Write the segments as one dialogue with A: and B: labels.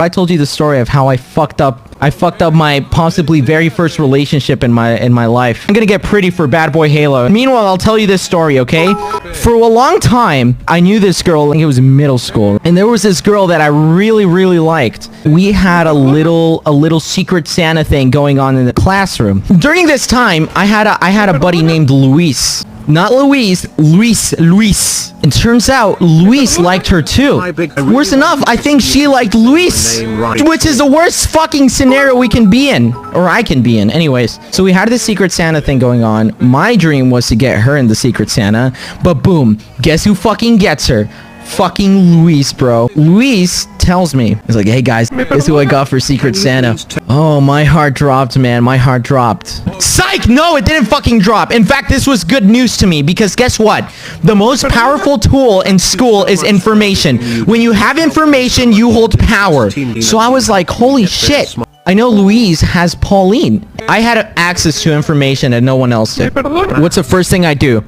A: I told you the story of how I fucked up my possibly very first relationship in my life. I'm gonna get pretty for Bad Boy Halo. Meanwhile, I'll tell you this story, okay? For a long time, I knew this girl, I think it was middle school, and there was this girl that I really, really liked. We had a little secret Santa thing going on in the classroom. During this time, I had a buddy named Luis. Not Louise, Luis. It turns out Luis liked her too. Worse enough, I think she liked Luis, which is the worst fucking scenario we can be in, or I can be in. Anyways, so we had this Secret Santa thing going on. My dream was to get her in the Secret Santa, but boom, guess who fucking gets her? Fucking Luis, bro. Luis tells me, he's like, hey guys, guess who I got for Secret Santa? Oh, my heart dropped, man. My heart dropped. Psych! No, it didn't fucking drop. In fact, this was good news to me because guess what? The most powerful tool in school is information. When you have information, you hold power. So I was like, holy shit. I know Louise has Pauline. I had access to information that no one else did. What's the first thing I do?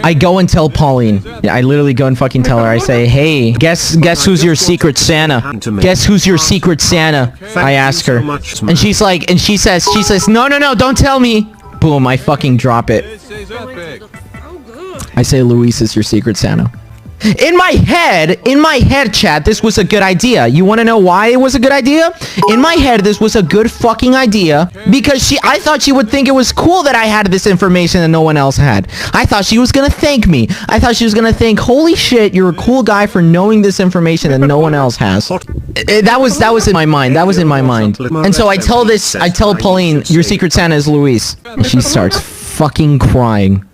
A: I go and tell Pauline. I literally go and fucking tell her. I say, hey, guess who's your Secret Santa? Guess who's your Secret Santa? I ask her. And she's like, and she says, no, don't tell me. Boom, I fucking drop it. I say, Luis is your Secret Santa. In my head, chat, this was a good idea. You want to know why it was a good idea? In my head, this was a good fucking idea because I thought she would think it was cool that I had this information that no one else had. I thought she was gonna thank me. I thought she was gonna think, holy shit, you're a cool guy for knowing this information that no one else has. That was in my mind. That was in my mind. And so I tell Pauline, your Secret Santa is Luis. And she starts fucking crying.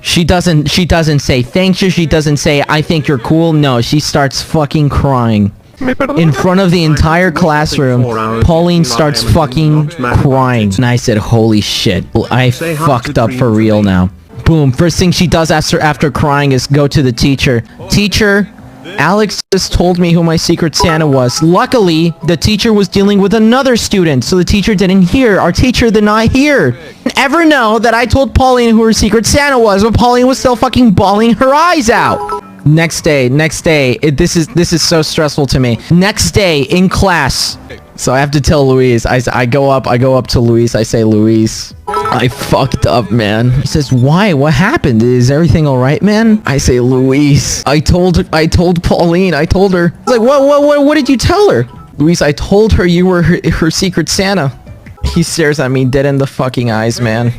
A: She doesn't say thank you. She doesn't say I think you're cool. No, she starts fucking crying. In front of the entire classroom, Pauline starts fucking crying. And I said, holy shit, I fucked up for real now. Boom, first thing she does after crying is go to the teacher. Teacher, Alex just told me who my Secret Santa was. Luckily, the teacher was dealing with another student, so the teacher didn't hear. Our teacher did not hear. Ever know that I told Pauline who her Secret Santa was, but Pauline was still fucking bawling her eyes out. Next day, this is so stressful to me. Next day in class, so I have to tell Luis. I go up to Luis. I say, Luis, I fucked up, man. He says, why? What happened? Is everything all right, man? I say, Luis, I told Pauline. I told her. He's like, what did you tell her? Luis, I told her you were her Secret Santa. He stares at me dead in the fucking eyes, man.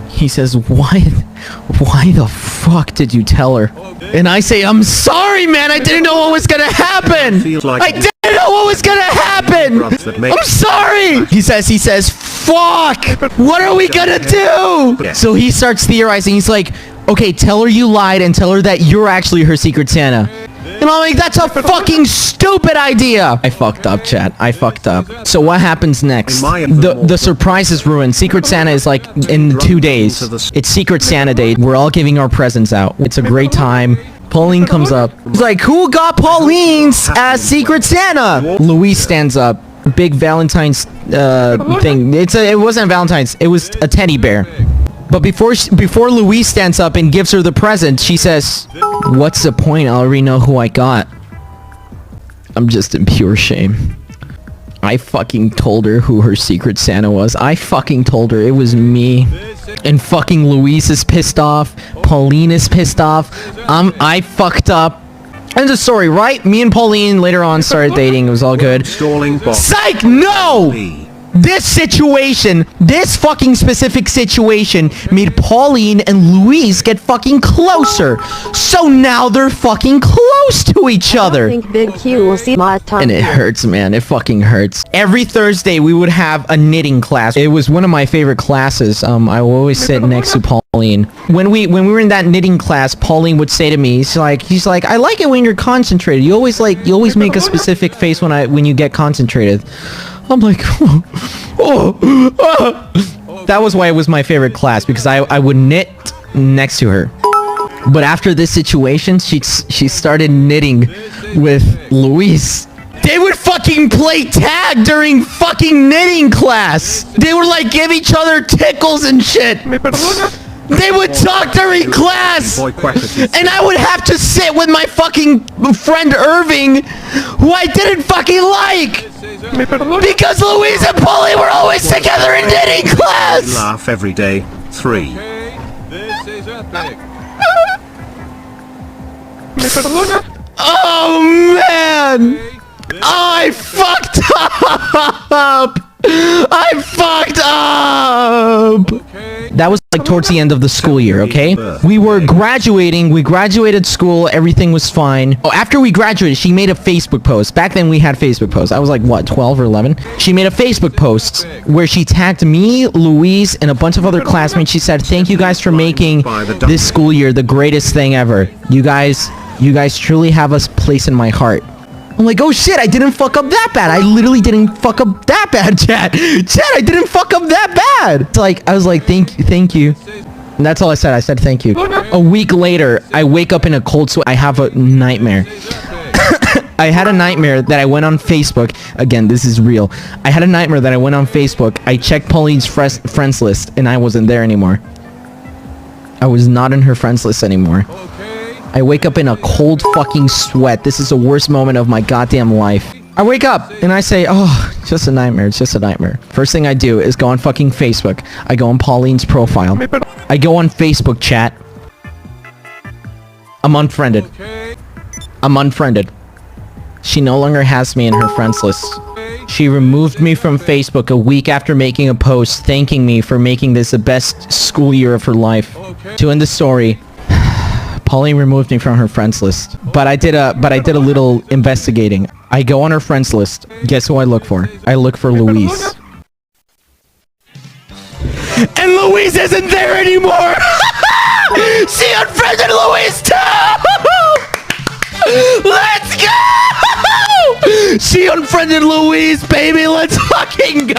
A: He says, why the fuck did you tell her? And I say, I'm sorry, man. I didn't know what was gonna happen. I didn't know what was gonna happen. I'm sorry. He says, fuck. What are we gonna do? So he starts theorizing. He's like, okay, tell her you lied and tell her that you're actually her Secret Santa. And I'm like, that's a fucking stupid idea. I fucked up, chat. I fucked up. So what happens next? The surprise is ruined. Secret Santa is like in 2 days. It's Secret Santa Day. We're all giving our presents out. It's a great time. Pauline comes up. He's like, who got Pauline's Secret Santa? Luis stands up. Big Valentine's thing. It wasn't Valentine's. It was a teddy bear. But before Louise stands up and gives her the present, she says, what's the point? I already know who I got. I'm just in pure shame. I fucking told her who her Secret Santa was. I fucking told her it was me. And fucking Louise is pissed off. Pauline is pissed off. I fucked up. End of story, right? Me and Pauline later on started dating. It was all good. Psych! No! This fucking specific situation made Pauline and Louise get fucking closer. So now they're fucking close to each other.
B: I think Big Q will see my tongue.
A: And it hurts, man. It fucking hurts. Every Thursday we would have a knitting class. It was one of my favorite classes. I would always sit next to Pauline. When we were in that knitting class, Pauline would say to me, he's like, I like it when you're concentrated. You always make a specific face when you get concentrated. I'm like, That was why it was my favorite class, because I would knit next to her. But after this situation, she started knitting with Luis. They would fucking play tag during fucking knitting class. They would like give each other tickles and shit. They would talk during class, and I would have to sit with my fucking friend Irving, who I didn't fucking like, because Louise and Pauline were always together in knitting class.
C: Laugh every day. 3.
D: This is epic.
A: Oh man! I fucked up! I fucked up! That was like towards the end of the school year, okay? We were graduating, we graduated school, everything was fine. Oh, after we graduated, she made a Facebook post. Back then we had Facebook posts. I was like, what, 12 or 11? She made a Facebook post where she tagged me, Louise, and a bunch of other classmates. She said, thank you guys for making this school year the greatest thing ever. You guys truly have a place in my heart. I'm like, oh shit, I didn't fuck up that bad. I literally didn't fuck up that bad, Chad. Chad, I didn't fuck up that bad. It's like, I was like, thank you. And that's all I said. I said, thank you. A week later, I wake up in a cold sweat. I have a nightmare. I had a nightmare that I went on Facebook. Again, this is real. I had a nightmare that I went on Facebook. I checked Pauline's friends list, and I wasn't there anymore. I was not in her friends list anymore. I wake up in a cold fucking sweat. This is the worst moment of my goddamn life. I wake up and I say, oh, it's just a nightmare. It's just a nightmare. First thing I do is go on fucking Facebook. I go on Pauline's profile. I go on Facebook chat. I'm unfriended. I'm unfriended. She no longer has me in her friends list. She removed me from Facebook a week after making a post thanking me for making this the best school year of her life. To end the story, Pauline removed me from her friends list, but I did a little investigating. I go on her friends list. Guess who I look for? I look for Louise. And Louise isn't there anymore! She unfriended Louise too! Let's go! She unfriended Louise, baby! Let's fucking go!